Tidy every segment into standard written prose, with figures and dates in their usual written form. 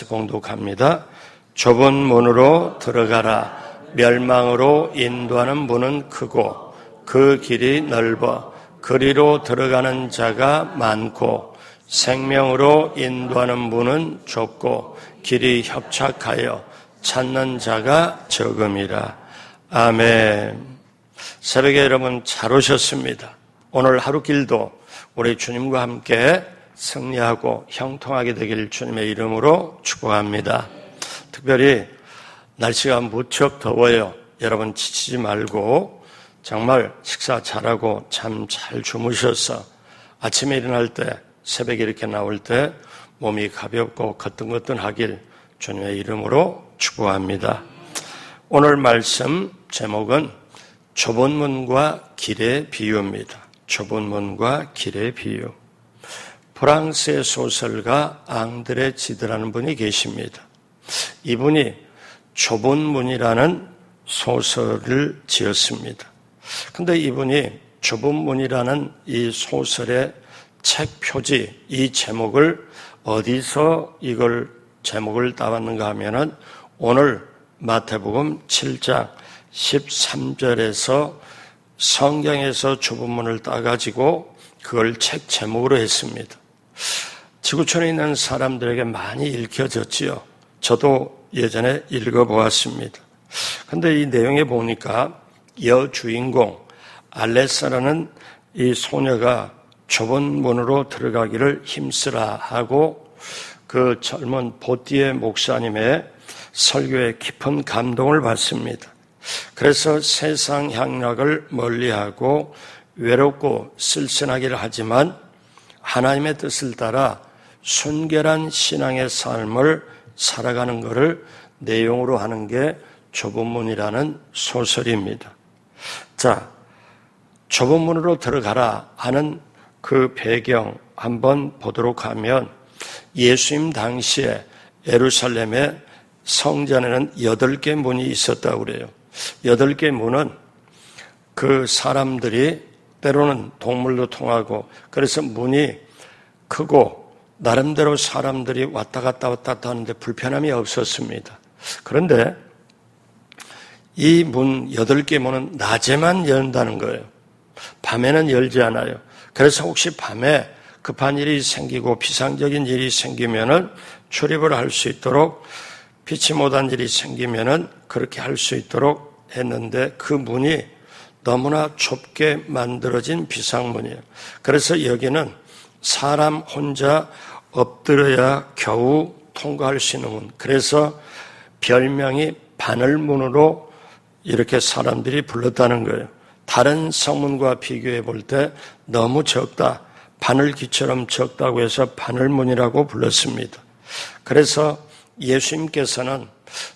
봉독합니다. 좁은 문으로 들어가라. 멸망으로 인도하는 문은 크고 그 길이 넓어 그리로 들어가는 자가 많고 생명으로 인도하는 문은 좁고 길이 협착하여 찾는 자가 적음이라. 아멘. 새벽에 여러분 잘 오셨습니다. 오늘 하루 길도 우리 주님과 함께 승리하고 형통하게 되길 주님의 이름으로 축복합니다. 특별히 날씨가 무척 더워요. 여러분 지치지 말고 정말 식사 잘하고 잠 잘 주무셔서 아침에 일어날 때 새벽에 이렇게 나올 때 몸이 가볍고 거뜬거뜬하길 주님의 이름으로 축복합니다. 오늘 말씀 제목은 좁은 문과 길의 비유입니다. 좁은 문과 길의 비유. 프랑스의 소설가 앙드레 지드라는 분이 계십니다. 이분이 좁은 문이라는 소설을 지었습니다. 근데 이분이 좁은 문이라는 이 소설의 책 표지, 이 제목을 어디서 이걸 제목을 따왔는가 하면은 오늘 마태복음 7장 13절에서 성경에서 좁은 문을 따가지고 그걸 책 제목으로 했습니다. 지구촌에 있는 사람들에게 많이 읽혀졌지요. 저도 예전에 읽어보았습니다. 근데 이 내용에 보니까 여주인공 알레사라는 이 소녀가 좁은 문으로 들어가기를 힘쓰라 하고 그 젊은 보띠에 목사님의 설교에 깊은 감동을 받습니다. 그래서 세상 향락을 멀리하고 외롭고 쓸쓸하기를 하지만 하나님의 뜻을 따라 순결한 신앙의 삶을 살아가는 것을 내용으로 하는 게 좁은 문이라는 소설입니다. 자, 좁은 문으로 들어가라 하는 그 배경 한번 보도록 하면 예수님 당시에 예루살렘의 성전에는 8개 문이 있었다고 그래요. 8개 문은 그 사람들이 때로는 동물도 통하고 그래서 문이 크고 나름대로 사람들이 왔다 갔다 하는데 불편함이 없었습니다. 그런데 이 문 8개 문은 낮에만 연다는 거예요. 밤에는 열지 않아요. 그래서 혹시 밤에 급한 일이 생기고 비상적인 일이 생기면은 출입을 할 수 있도록 피치 못한 일이 생기면은 그렇게 할 수 있도록 했는데 그 문이 너무나 좁게 만들어진 비상문이에요. 그래서 여기는 사람 혼자 엎드려야 겨우 통과할 수 있는 문. 그래서 별명이 바늘문으로 이렇게 사람들이 불렀다는 거예요. 다른 성문과 비교해 볼 때 너무 적다. 바늘귀처럼 적다고 해서 바늘문이라고 불렀습니다. 그래서 예수님께서는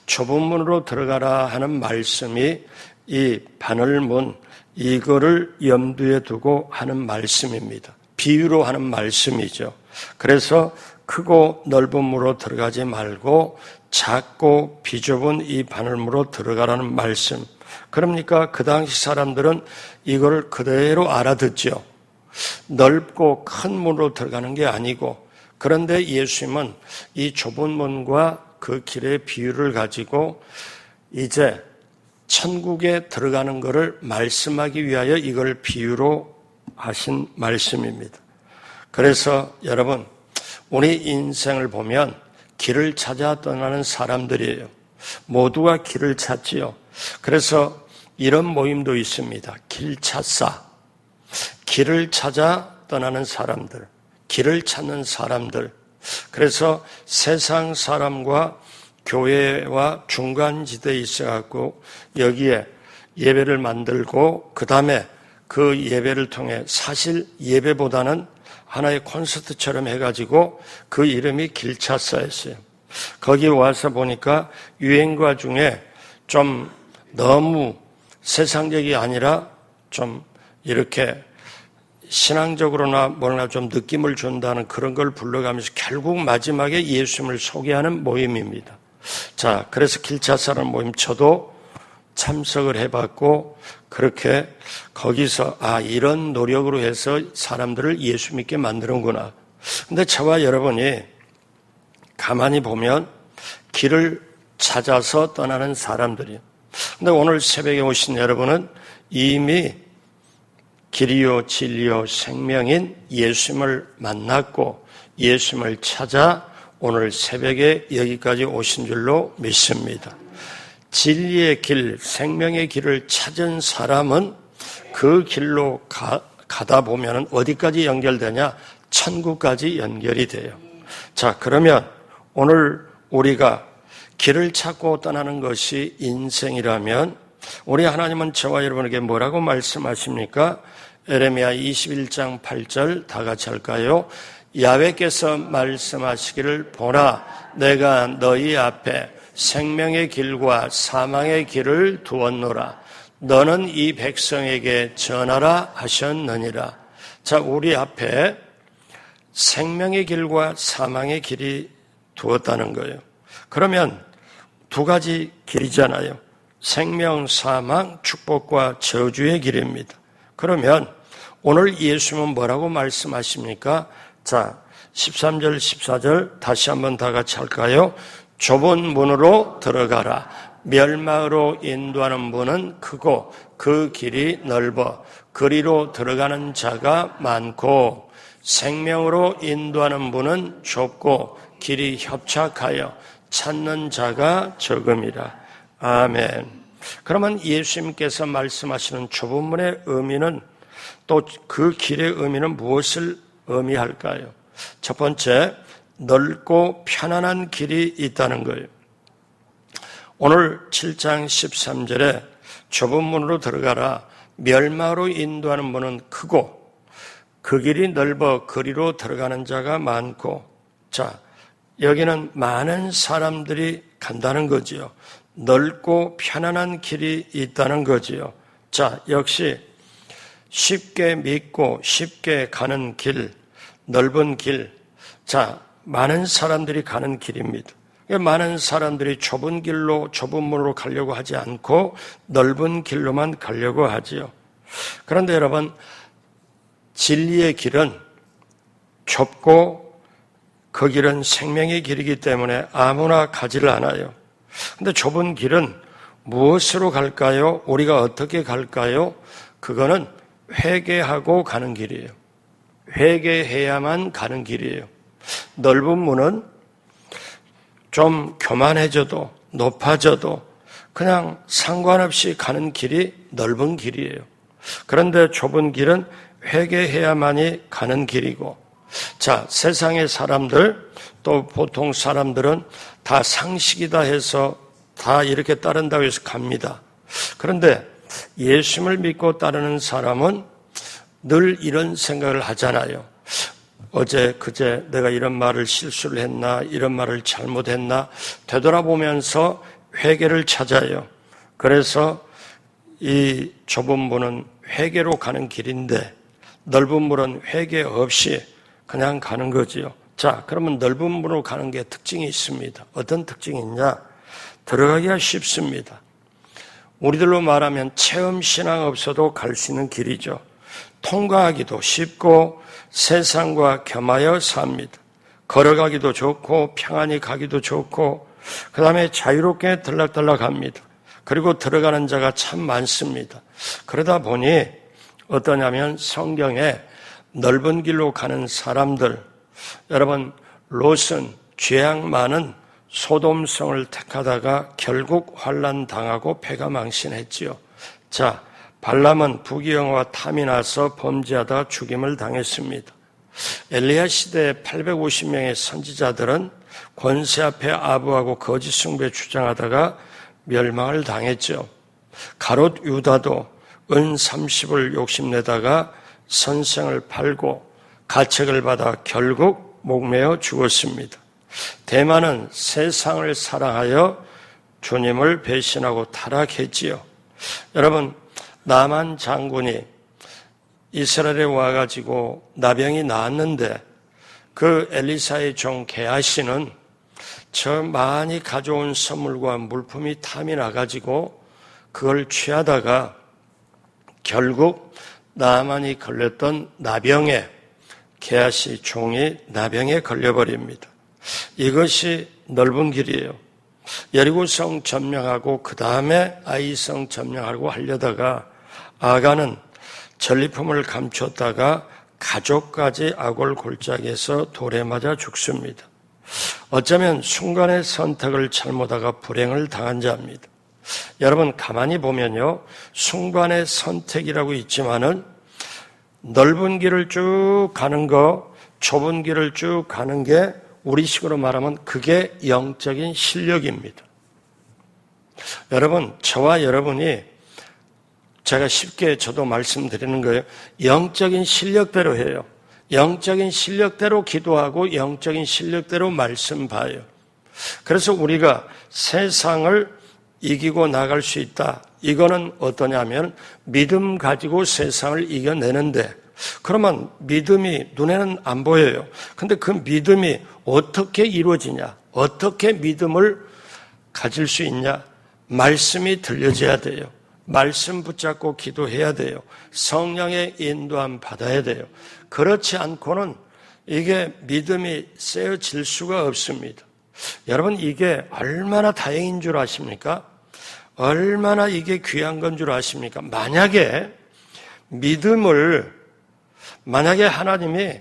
좁은 문으로 들어가라 하는 말씀이 이 바늘문, 이거를 염두에 두고 하는 말씀입니다. 비유로 하는 말씀이죠. 그래서 크고 넓은 문으로 들어가지 말고 작고 비좁은 이 바늘문으로 들어가라는 말씀. 그러니까 그 당시 사람들은 이걸 그대로 알아듣죠. 넓고 큰 문으로 들어가는 게 아니고, 그런데 예수님은 이 좁은 문과 그 길의 비유를 가지고 이제 천국에 들어가는 것을 말씀하기 위하여 이걸 비유로 하신 말씀입니다. 그래서 여러분, 우리 인생을 보면 길을 찾아 떠나는 사람들이에요. 모두가 길을 찾지요. 그래서 이런 모임도 있습니다. 길찾사. 길을 찾아 떠나는 사람들, 길을 찾는 사람들. 그래서 세상 사람과 교회와 중간지대에 있어갖고 여기에 예배를 만들고 그 다음에 그 예배를 통해 사실 예배보다는 하나의 콘서트처럼 해가지고 그 이름이 길찾사였어요. 거기 와서 보니까 유행가 중에 좀 너무 세상적이 아니라 좀 이렇게 신앙적으로나 뭐나 좀 느낌을 준다는 그런 걸 불러가면서 결국 마지막에 예수님을 소개하는 모임입니다. 자, 그래서 길찾사라는 모임 저도 참석을 해봤고 그렇게 거기서 이런 노력으로 해서 사람들을 예수 믿게 만드는구나. 근데 저와 여러분이 가만히 보면 길을 찾아서 떠나는 사람들이에요. 근데 오늘 새벽에 오신 여러분은 이미 길이요 진리요 생명인 예수님을 만났고 예수님을 찾아 오늘 새벽에 여기까지 오신 줄로 믿습니다. 진리의 길, 생명의 길을 찾은 사람은 그 길로 가다 보면 어디까지 연결되냐? 천국까지 연결이 돼요. 자, 그러면 오늘 우리가 길을 찾고 떠나는 것이 인생이라면 우리 하나님은 저와 여러분에게 뭐라고 말씀하십니까? 에레미야 21장 8절 다 같이 할까요? 야훼께서 말씀하시기를 보라, 내가 너희 앞에 생명의 길과 사망의 길을 두었노라. 너는 이 백성에게 전하라 하셨느니라. 자, 우리 앞에 생명의 길과 사망의 길이 두었다는 거예요. 그러면 두 가지 길이잖아요. 생명, 사망, 축복과 저주의 길입니다. 그러면 오늘 예수님은 뭐라고 말씀하십니까? 자, 13절, 14절 다시 한번 다 같이 할까요? 좁은 문으로 들어가라. 멸망으로 인도하는 문은 크고 그 길이 넓어 그리로 들어가는 자가 많고 생명으로 인도하는 문은 좁고 길이 협착하여 찾는 자가 적음이라. 아멘. 그러면 예수님께서 말씀하시는 좁은 문의 의미는 또 그 길의 의미는 무엇을 의미할까요? 첫 번째, 넓고 편안한 길이 있다는 거예요. 오늘 7장 13절에 좁은 문으로 들어가라. 멸망으로 인도하는 문은 크고 그 길이 넓어 그리로 들어가는 자가 많고. 자, 여기는 많은 사람들이 간다는 거지요. 넓고 편안한 길이 있다는 거지요. 자, 역시 쉽게 믿고 쉽게 가는 길, 넓은 길. 자, 많은 사람들이 가는 길입니다. 많은 사람들이 좁은 길로, 좁은 문으로 가려고 하지 않고 넓은 길로만 가려고 하지요. 그런데 여러분, 진리의 길은 좁고 그 길은 생명의 길이기 때문에 아무나 가지를 않아요. 근데 좁은 길은 무엇으로 갈까요? 우리가 어떻게 갈까요? 그거는 회개하고 가는 길이에요. 회개해야만 가는 길이에요. 넓은 문은 좀 교만해져도 높아져도 그냥 상관없이 가는 길이 넓은 길이에요. 그런데 좁은 길은 회개해야만이 가는 길이고, 자, 세상의 사람들 또 보통 사람들은 다 상식이다 해서 다 이렇게 따른다고 해서 갑니다. 그런데 예수님을 믿고 따르는 사람은 늘 이런 생각을 하잖아요. 어제 그제 내가 이런 말을 실수를 했나, 이런 말을 잘못했나 되돌아보면서 회개를 찾아요. 그래서 이 좁은 문은 회개로 가는 길인데 넓은 문은 회개 없이 그냥 가는 거지요. 자, 그러면 넓은 문으로 가는 게 특징이 있습니다. 어떤 특징이 있냐? 들어가기가 쉽습니다. 우리들로 말하면 체험신앙 없어도 갈 수 있는 길이죠. 통과하기도 쉽고 세상과 겸하여 삽니다. 걸어가기도 좋고 평안히 가기도 좋고 그 다음에 자유롭게 들락들락합니다. 그리고 들어가는 자가 참 많습니다. 그러다 보니 어떠냐면 성경에 넓은 길로 가는 사람들, 여러분 롯은 죄악 많은 소돔성을 택하다가 결국 환난 당하고 패가 망신했지요. 자, 발람은 부귀영화와 탐이 나서 범죄하다 죽임을 당했습니다. 엘리야 시대의 850명의 선지자들은 권세 앞에 아부하고 거짓 숭배 주장하다가 멸망을 당했죠. 가롯 유다도 은 30을 욕심내다가 선생을 팔고 가책을 받아 결국 목매어 죽었습니다. 대만은 세상을 사랑하여 주님을 배신하고 타락했지요. 여러분, 나만 장군이 이스라엘에 와가지고 나병이 나았는데 그 엘리사의 종 게하시는 저 많이 가져온 선물과 물품이 탐이 나가지고 그걸 취하다가 결국 나만이 걸렸던 나병에 게하시 종이 나병에 걸려버립니다. 이것이 넓은 길이에요. 여리고성 점령하고 그 다음에 아이성 점령하고 하려다가 아간은 전리품을 감췄다가 가족까지 아골 골짜기에서 돌에 맞아 죽습니다. 어쩌면 순간의 선택을 잘못하다가 불행을 당한 자입니다. 여러분 가만히 보면요, 순간의 선택이라고 있지만은 넓은 길을 쭉 가는 거, 좁은 길을 쭉 가는 게 우리식으로 말하면 그게 영적인 실력입니다. 여러분, 저와 여러분이 제가 쉽게 저도 말씀드리는 거예요. 영적인 실력대로 해요. 영적인 실력대로 기도하고 영적인 실력대로 말씀 봐요. 그래서 우리가 세상을 이기고 나갈 수 있다. 이거는 어떠냐면 믿음 가지고 세상을 이겨내는데, 그러면 믿음이 눈에는 안 보여요. 근데 그 믿음이 어떻게 이루어지냐? 어떻게 믿음을 가질 수 있냐? 말씀이 들려져야 돼요. 말씀 붙잡고 기도해야 돼요. 성령의 인도함 받아야 돼요. 그렇지 않고는 이게 믿음이 세워질 수가 없습니다. 여러분, 이게 얼마나 다행인 줄 아십니까? 얼마나 이게 귀한 건 줄 아십니까? 만약에 하나님이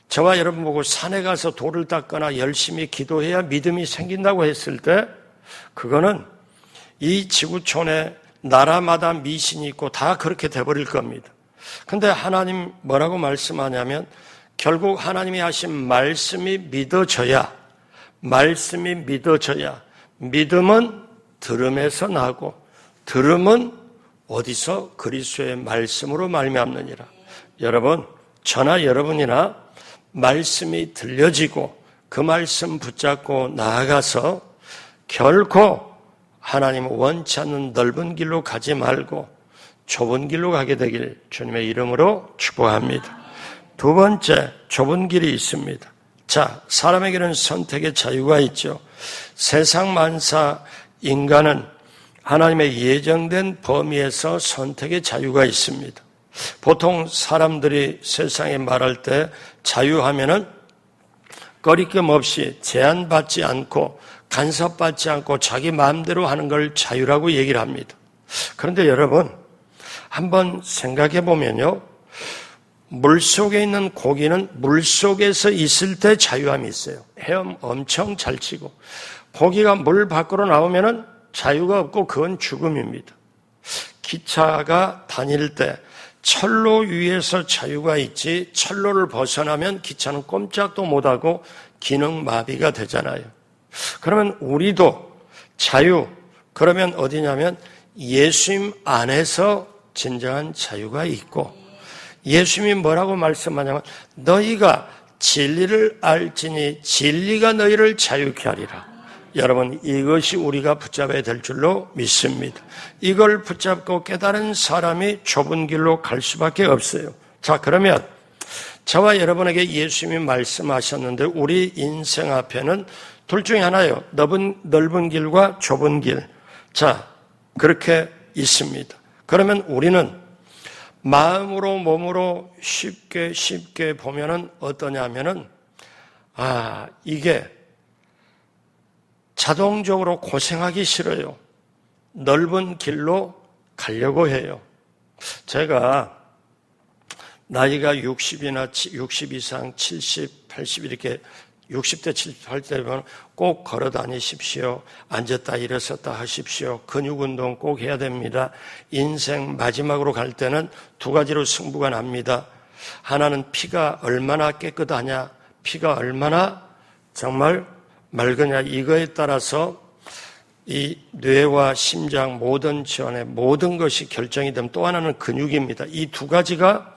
저와 여러분 보고 산에 가서 돌을 닦거나 열심히 기도해야 믿음이 생긴다고 했을 때, 그거는 이 지구촌에 나라마다 미신이 있고 다 그렇게 돼버릴 겁니다. 근데 하나님 뭐라고 말씀하냐면, 결국 하나님이 하신 말씀이 믿어져야, 믿음은 들음에서 나고, 들음은 어디서? 그리스도의 말씀으로 말미암느니라. 여러분, 저나 여러분이나 말씀이 들려지고 그 말씀 붙잡고 나아가서 결코 하나님 원치 않는 넓은 길로 가지 말고 좁은 길로 가게 되길 주님의 이름으로 축복합니다. 두 번째, 좁은 길이 있습니다. 자, 사람에게는 선택의 자유가 있죠. 세상 만사 인간은 하나님의 예정된 범위에서 선택의 자유가 있습니다. 보통 사람들이 세상에 말할 때 자유하면은 꺼리낌 없이 제한받지 않고 간섭받지 않고 자기 마음대로 하는 걸 자유라고 얘기를 합니다. 그런데 여러분, 한번 생각해 보면요, 물속에 있는 고기는 물속에서 있을 때 자유함이 있어요. 헤엄 엄청 잘 치고, 고기가 물 밖으로 나오면은 자유가 없고 그건 죽음입니다. 기차가 다닐 때 철로 위에서 자유가 있지, 철로를 벗어나면 기차는 꼼짝도 못하고 기능 마비가 되잖아요. 그러면 우리도 자유, 그러면 어디냐면 예수님 안에서 진정한 자유가 있고, 예수님이 뭐라고 말씀하냐면 너희가 진리를 알지니 진리가 너희를 자유케 하리라. 여러분, 이것이 우리가 붙잡아야 될 줄로 믿습니다. 이걸 붙잡고 깨달은 사람이 좁은 길로 갈 수밖에 없어요. 자, 그러면 저와 여러분에게 예수님이 말씀하셨는데 우리 인생 앞에는 둘 중에 하나예요. 넓은 길과 좁은 길. 자, 그렇게 있습니다. 그러면 우리는 마음으로 몸으로 쉽게 보면은 어떠냐면은, 이게 자동적으로 고생하기 싫어요. 넓은 길로 가려고 해요. 제가 나이가 60 이상, 70, 80 이렇게 60대, 70대 되면 꼭 걸어 다니십시오. 앉았다 일어섰다 하십시오. 근육 운동 꼭 해야 됩니다. 인생 마지막으로 갈 때는 두 가지로 승부가 납니다. 하나는 피가 얼마나 깨끗하냐, 피가 얼마나 정말 맑으냐, 이거에 따라서 이 뇌와 심장 모든 지원의 모든 것이 결정이 되면, 또 하나는 근육입니다. 이 두 가지가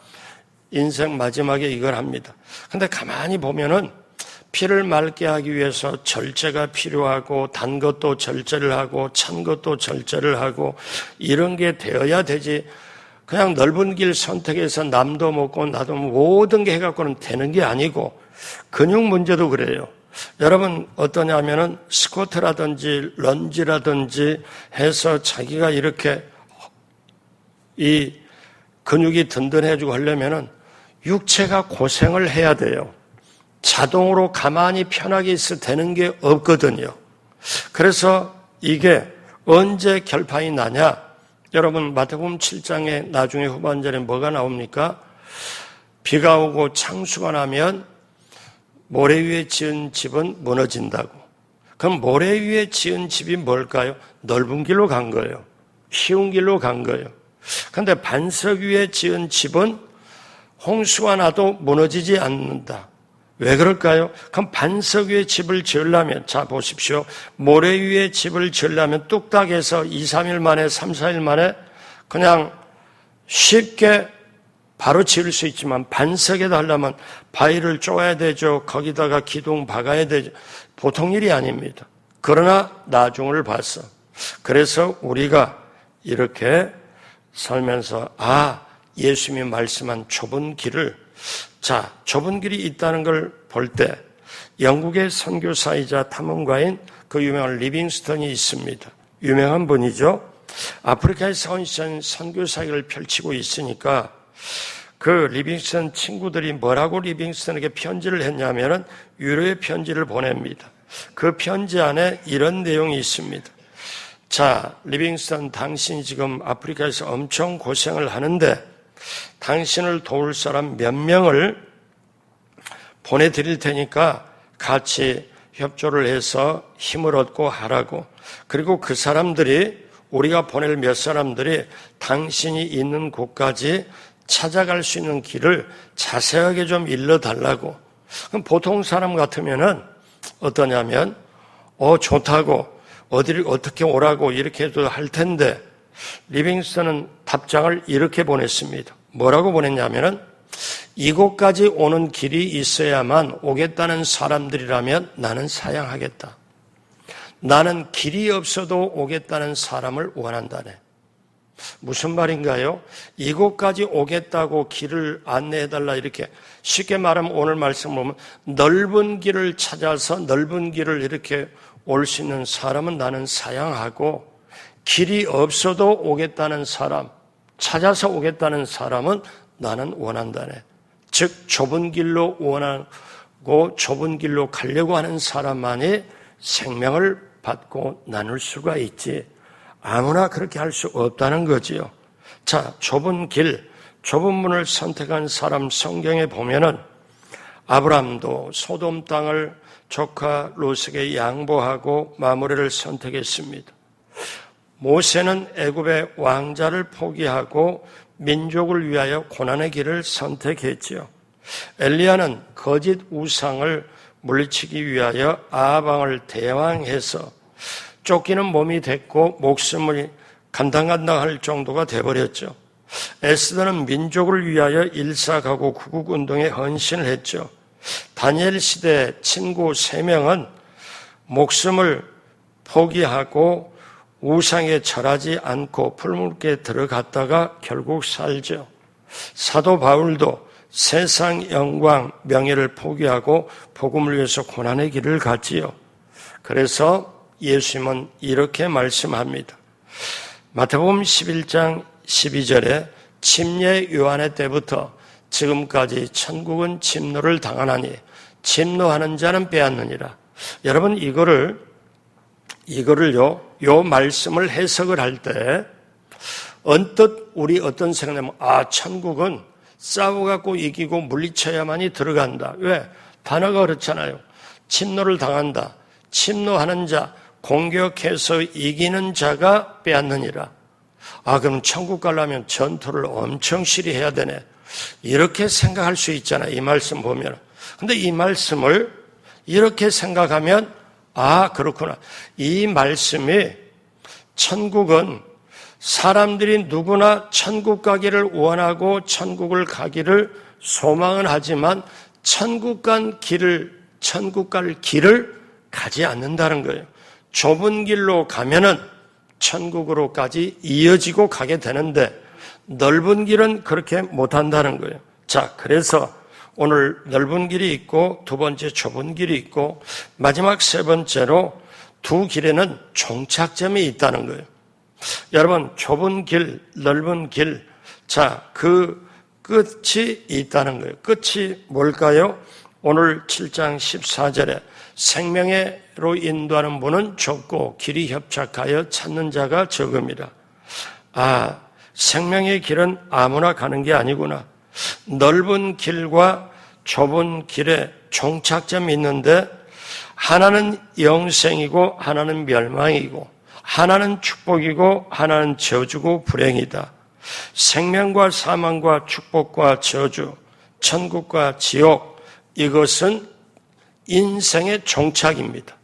인생 마지막에 이걸 합니다. 근데 가만히 보면은 피를 맑게 하기 위해서 절제가 필요하고, 단 것도 절제를 하고 찬 것도 절제를 하고, 이런 게 되어야 되지, 그냥 넓은 길 선택해서 남도 먹고 나도 모든 게 해갖고는 되는 게 아니고, 근육 문제도 그래요. 여러분 어떠냐면은 스쿼트라든지 런지라든지 해서 자기가 이렇게 이 근육이 든든해지고 하려면은 육체가 고생을 해야 돼요. 자동으로 가만히 편하게 있어 되는 게 없거든요. 그래서 이게 언제 결판이 나냐? 여러분 마태복음 7장에 나중에 후반절에 뭐가 나옵니까? 비가 오고 창수가 나면 모래 위에 지은 집은 무너진다고. 그럼 모래 위에 지은 집이 뭘까요? 넓은 길로 간 거예요. 쉬운 길로 간 거예요. 그런데 반석 위에 지은 집은 홍수가 나도 무너지지 않는다. 왜 그럴까요? 그럼 반석 위에 집을 지으려면, 자 보십시오. 모래 위에 집을 지으려면 뚝딱 해서 2, 3일 만에 3, 4일 만에 그냥 쉽게 바로 지을 수 있지만 반석에다 하려면 바위를 쪼아야 되죠. 거기다가 기둥 박아야 되죠. 보통 일이 아닙니다. 그러나 나중을 봤어. 그래서 우리가 이렇게 살면서 예수님이 말씀한 좁은 길을, 자, 좁은 길이 있다는 걸 볼 때 영국의 선교사이자 탐험가인 그 유명한 리빙스턴이 있습니다. 유명한 분이죠. 아프리카에서 선교사역을 펼치고 있으니까 그 리빙스턴 친구들이 뭐라고 리빙스턴에게 편지를 했냐면은 위로의 편지를 보냅니다. 그 편지 안에 이런 내용이 있습니다. 자, 리빙스턴, 당신이 지금 아프리카에서 엄청 고생을 하는데 당신을 도울 사람 몇 명을 보내드릴 테니까 같이 협조를 해서 힘을 얻고 하라고. 그리고 그 사람들이, 우리가 보낼 몇 사람들이 당신이 있는 곳까지 찾아갈 수 있는 길을 자세하게 좀 일러달라고. 그럼 보통 사람 같으면은 어떠냐면, 좋다고, 어디를 어떻게 오라고 이렇게 해도 할 텐데, 리빙스턴은 답장을 이렇게 보냈습니다. 뭐라고 보냈냐면은, 이곳까지 오는 길이 있어야만 오겠다는 사람들이라면 나는 사양하겠다. 나는 길이 없어도 오겠다는 사람을 원한다네. 무슨 말인가요? 이곳까지 오겠다고 길을 안내해달라, 이렇게 쉽게 말하면 오늘 말씀 보면 넓은 길을 찾아서 넓은 길을 이렇게 올 수 있는 사람은 나는 사양하고, 길이 없어도 오겠다는 사람, 찾아서 오겠다는 사람은 나는 원한다네. 즉 좁은 길로 원하고 좁은 길로 가려고 하는 사람만이 생명을 받고 나눌 수가 있지, 아무나 그렇게 할 수 없다는 거지요. 자, 좁은 길, 좁은 문을 선택한 사람 성경에 보면은 아브람도 소돔 땅을 조카 롯에게 양보하고 마므레를 선택했습니다. 모세는 애굽의 왕자를 포기하고 민족을 위하여 고난의 길을 선택했지요. 엘리야는 거짓 우상을 물리치기 위하여 아합 왕을 대왕해서 쫓기는 몸이 됐고 목숨을 간당간당할 정도가 돼버렸죠. 에스더는 민족을 위하여 일사가고 구국운동에 헌신을 했죠. 다니엘 시대 친구 3명은 목숨을 포기하고 우상에 절하지 않고 풀무르게 들어갔다가 결국 살죠. 사도 바울도 세상 영광, 명예를 포기하고 복음을 위해서 고난의 길을 갔지요. 그래서 예수님은 이렇게 말씀합니다. 마태복음 11장 12절에 침례 요한의 때부터 지금까지 천국은 침노를 당하나니 침노하는 자는 빼앗느니라. 여러분 이거를요, 요 말씀을 해석을 할 때 언뜻 우리 어떤 생각이냐면 천국은 싸워갖고 이기고 물리쳐야만이 들어간다. 왜? 단어가 그렇잖아요. 침노를 당한다. 침노하는 자, 공격해서 이기는 자가 빼앗느니라. 그럼 천국 가려면 전투를 엄청 실히 해야 되네. 이렇게 생각할 수 있잖아요. 이 말씀 보면. 근데 이 말씀을 이렇게 생각하면 그렇구나. 이 말씀이 천국은 사람들이 누구나 천국 가기를 원하고 천국을 가기를 소망은 하지만 천국 갈 길을 가지 않는다는 거예요. 좁은 길로 가면은 천국으로까지 이어지고 가게 되는데 넓은 길은 그렇게 못한다는 거예요. 자, 그래서 오늘 넓은 길이 있고 두 번째 좁은 길이 있고 마지막 세 번째로 두 길에는 종착점이 있다는 거예요. 여러분, 좁은 길, 넓은 길, 자, 그 끝이 있다는 거예요. 끝이 뭘까요? 오늘 7장 14절에 생명으로 인도하는 문은 좁고 길이 협착하여 찾는 자가 적음이라. 아, 생명의 길은 아무나 가는 게 아니구나. 넓은 길과 좁은 길에 종착점이 있는데 하나는 영생이고 하나는 멸망이고 하나는 축복이고 하나는 저주고 불행이다. 생명과 사망과 축복과 저주, 천국과 지옥, 이것은 인생의 종착입니다.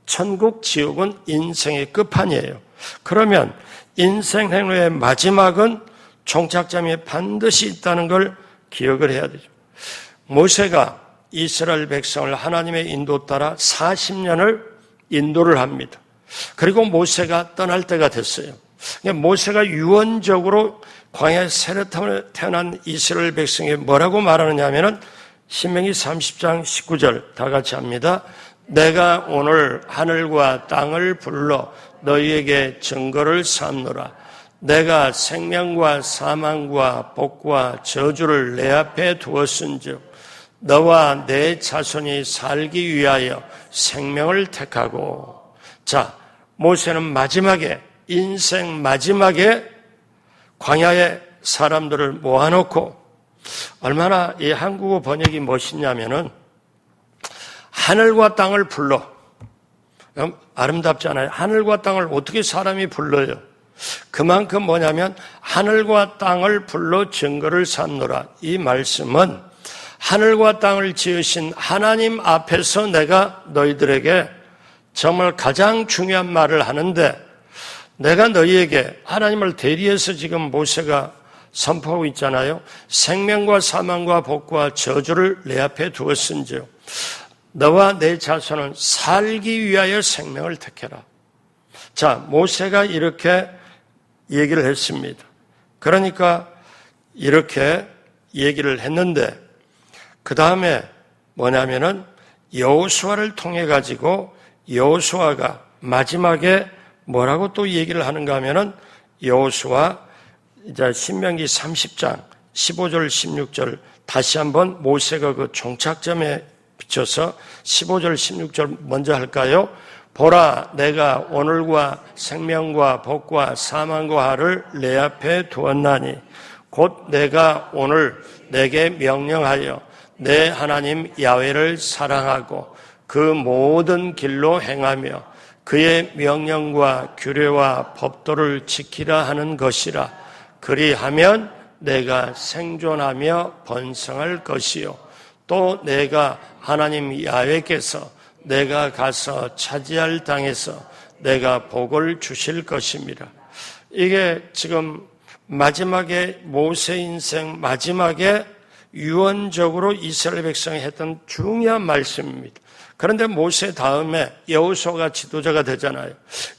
천국, 지옥은 인생의 끝판이에요. 그러면 인생 행로의 마지막은 종착점이 반드시 있다는 걸 기억을 해야 되죠. 모세가 이스라엘 백성을 하나님의 인도 따라 40년을 인도를 합니다. 그리고 모세가 떠날 때가 됐어요. 모세가 유언적으로 광야의 세례탐을 태어난 이스라엘 백성이 뭐라고 말하느냐 하면은 신명기 30장 19절 다 같이 합니다. 내가 오늘 하늘과 땅을 불러 너희에게 증거를 삼노라. 내가 생명과 사망과 복과 저주를 내 앞에 두었은즉 너와 내 자손이 살기 위하여 생명을 택하고. 자, 모세는 마지막에, 인생 마지막에 광야에 사람들을 모아놓고, 얼마나 이 한국어 번역이 멋있냐면은 하늘과 땅을 불러. 아름답잖아요. 하늘과 땅을 어떻게 사람이 불러요? 그만큼 뭐냐면 하늘과 땅을 불러 증거를 삼노라. 이 말씀은 하늘과 땅을 지으신 하나님 앞에서 내가 너희들에게 정말 가장 중요한 말을 하는데, 내가 너희에게 하나님을 대리해서 지금 모세가 선포하고 있잖아요. 생명과 사망과 복과 저주를 내 앞에 두었은즉 너와 내 자손은 살기 위하여 생명을 택해라. 자, 모세가 이렇게 얘기를 했습니다. 그러니까 이렇게 얘기를 했는데 그 다음에 뭐냐면은 여호수아를 통해 가지고 여호수아가 마지막에 뭐라고 또 얘기를 하는가 하면은 여호수아 이제 신명기 30장 15절 16절 다시 한번 모세가 그 종착점에 비춰서 15절 16절 먼저 할까요? 보라, 내가 오늘과 생명과 복과 사망과 화를 내 앞에 두었나니 곧 내가 오늘 내게 명령하여 내 하나님 야훼를 사랑하고 그 모든 길로 행하며 그의 명령과 규례와 법도를 지키라 하는 것이라. 그리하면 내가 생존하며 번성할 것이요 또 내가 하나님 야훼께서 내가 가서 차지할 땅에서 내가 복을 주실 것입니다. 이게 지금 마지막에 모세 인생 마지막에 유언적으로 이스라엘 백성이 했던 중요한 말씀입니다. 그런데 모세 다음에 여호수아가 지도자가 되잖아요.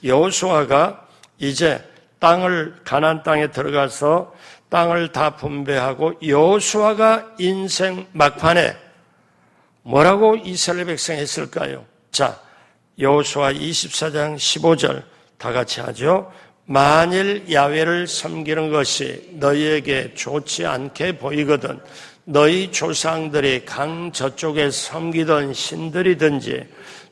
여호수아가 이제 땅을 가나안 땅에 들어가서 땅을 다 분배하고 여호수아가 인생 막판에 뭐라고 이스라엘 백성이 했을까요? 자, 여호수아 24장 15절 다 같이 하죠. 만일 야훼를 섬기는 것이 너희에게 좋지 않게 보이거든 너희 조상들이 강 저쪽에 섬기던 신들이든지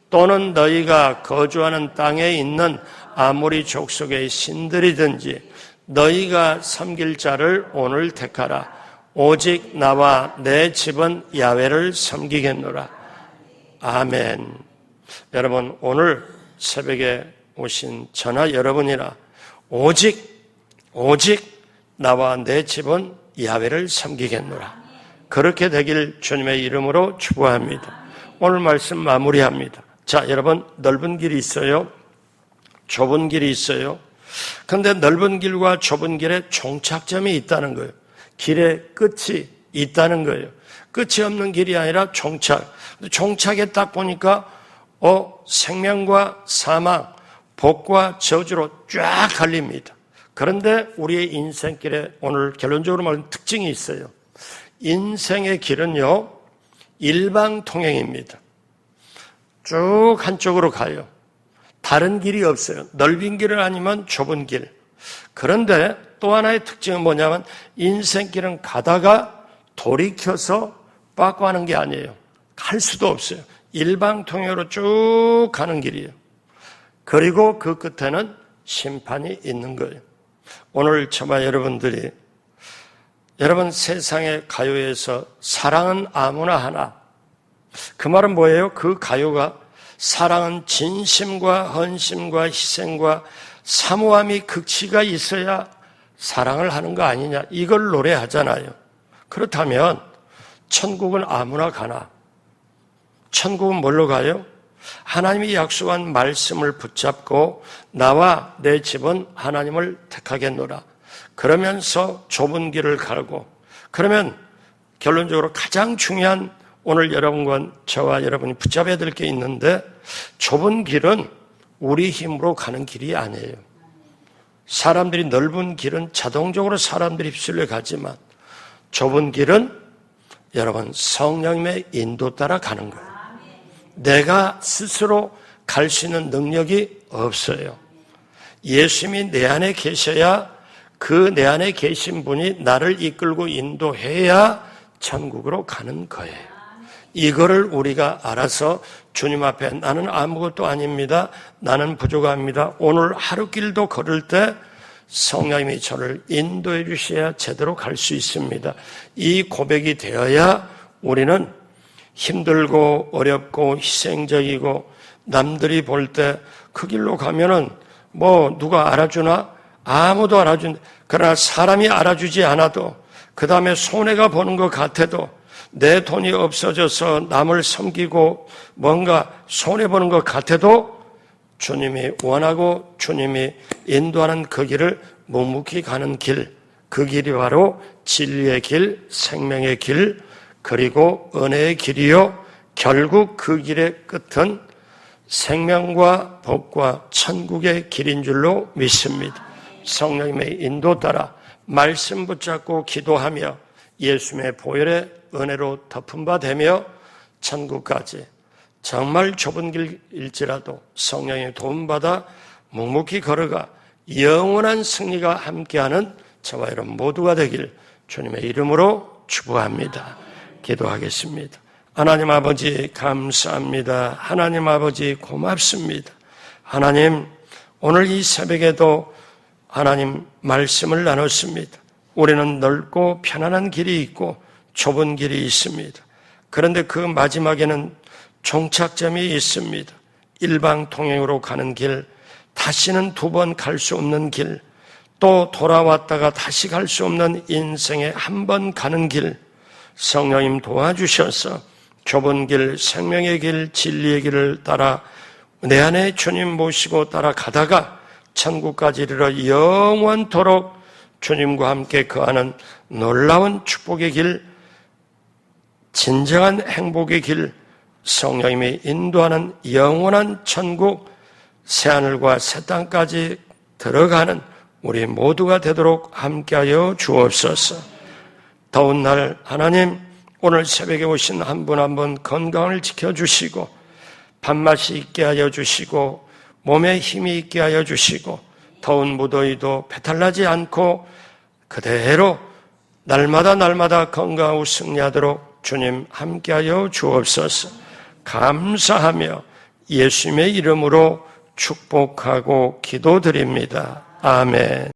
또는 너희가 거주하는 땅에 있는 아모리 족속의 신들이든지 너희가 섬길 자를 오늘 택하라. 오직 나와 내 집은 야훼를 섬기겠노라. 아멘. 여러분, 오늘 새벽에 오신 저나 여러분이라 오직 나와 내 집은 야훼를 섬기겠노라. 그렇게 되길 주님의 이름으로 축복합니다. 오늘 말씀 마무리합니다. 자, 여러분, 넓은 길이 있어요. 좁은 길이 있어요. 그런데 넓은 길과 좁은 길에 종착점이 있다는 거예요. 길의 끝이 있다는 거예요. 끝이 없는 길이 아니라 종착. 종착에 딱 보니까 생명과 사망, 복과 저주로 쫙 갈립니다. 그런데 우리의 인생길에 오늘 결론적으로 말하는 특징이 있어요. 인생의 길은요, 일방통행입니다. 쭉 한쪽으로 가요. 다른 길이 없어요. 넓은 길은 아니면 좁은 길. 그런데 또 하나의 특징은 뭐냐면 인생길은 가다가 돌이켜서 빠꾸하는 게 아니에요. 갈 수도 없어요. 일방통행으로 쭉 가는 길이에요. 그리고 그 끝에는 심판이 있는 거예요. 오늘 저와 여러분들이 여러분 세상의 가요에서 사랑은 아무나 하나, 그 말은 뭐예요? 그 가요가 사랑은 진심과 헌심과 희생과 사모함이 극치가 있어야 사랑을 하는 거 아니냐, 이걸 노래하잖아요. 그렇다면 천국은 아무나 가나? 천국은 뭘로 가요? 하나님이 약속한 말씀을 붙잡고 나와 내 집은 하나님을 택하겠노라. 그러면서 좁은 길을 가고, 그러면 결론적으로 가장 중요한 오늘 여러분과 저와 여러분이 붙잡아야 될 게 있는데, 좁은 길은 우리 힘으로 가는 길이 아니에요. 사람들이 넓은 길은 자동적으로 사람들이 휩쓸려 가지만 좁은 길은 여러분 성령님의 인도 따라 가는 거예요. 내가 스스로 갈 수 있는 능력이 없어요. 예수님이 내 안에 계셔야, 그 내 안에 계신 분이 나를 이끌고 인도해야 천국으로 가는 거예요. 이거를 우리가 알아서 주님 앞에 나는 아무것도 아닙니다, 나는 부족합니다, 오늘 하루길도 걸을 때 성령님이 저를 인도해 주셔야 제대로 갈 수 있습니다. 이 고백이 되어야 우리는 힘들고 어렵고 희생적이고 남들이 볼 때 그 길로 가면은 뭐 누가 알아주나? 아무도 알아준, 그러나 사람이 알아주지 않아도, 그 다음에 손해가 보는 것 같아도, 내 돈이 없어져서 남을 섬기고 뭔가 손해보는 것 같아도 주님이 원하고 주님이 인도하는 그 길을 묵묵히 가는 길, 그 길이 바로 진리의 길, 생명의 길, 그리고 은혜의 길이요, 결국 그 길의 끝은 생명과 복과 천국의 길인 줄로 믿습니다. 성령님의 인도 따라 말씀 붙잡고 기도하며 예수님의 보혈의 은혜로 덮은 바 되며 천국까지 정말 좁은 길일지라도 성령의 도움받아 묵묵히 걸어가 영원한 승리가 함께하는 저와 여러분 모두가 되길 주님의 이름으로 축복합니다. 기도하겠습니다. 하나님 아버지 감사합니다. 하나님 아버지 고맙습니다. 하나님, 오늘 이 새벽에도 하나님 말씀을 나눴습니다. 우리는 넓고 편안한 길이 있고 좁은 길이 있습니다. 그런데 그 마지막에는 종착점이 있습니다. 일방통행으로 가는 길, 다시는 두 번 갈 수 없는 길, 또 돌아왔다가 다시 갈 수 없는 인생에 한 번 가는 길, 성령님 도와주셔서 좁은 길, 생명의 길, 진리의 길을 따라 내 안에 주님 모시고 따라가다가 천국까지 이르러 영원토록 주님과 함께 거하는 놀라운 축복의 길, 진정한 행복의 길, 성령님이 인도하는 영원한 천국, 새하늘과 새 땅까지 들어가는 우리 모두가 되도록 함께하여 주옵소서. 더운 날 하나님, 오늘 새벽에 오신 한 분 한 분 건강을 지켜주시고 밥맛이 있게 하여 주시고 몸에 힘이 있게 하여 주시고 더운 무더위도 배탈나지 않고 그대로 날마다 건강하고 승리하도록 주님 함께하여 주옵소서. 감사하며 예수님의 이름으로 축복하고 기도드립니다. 아멘.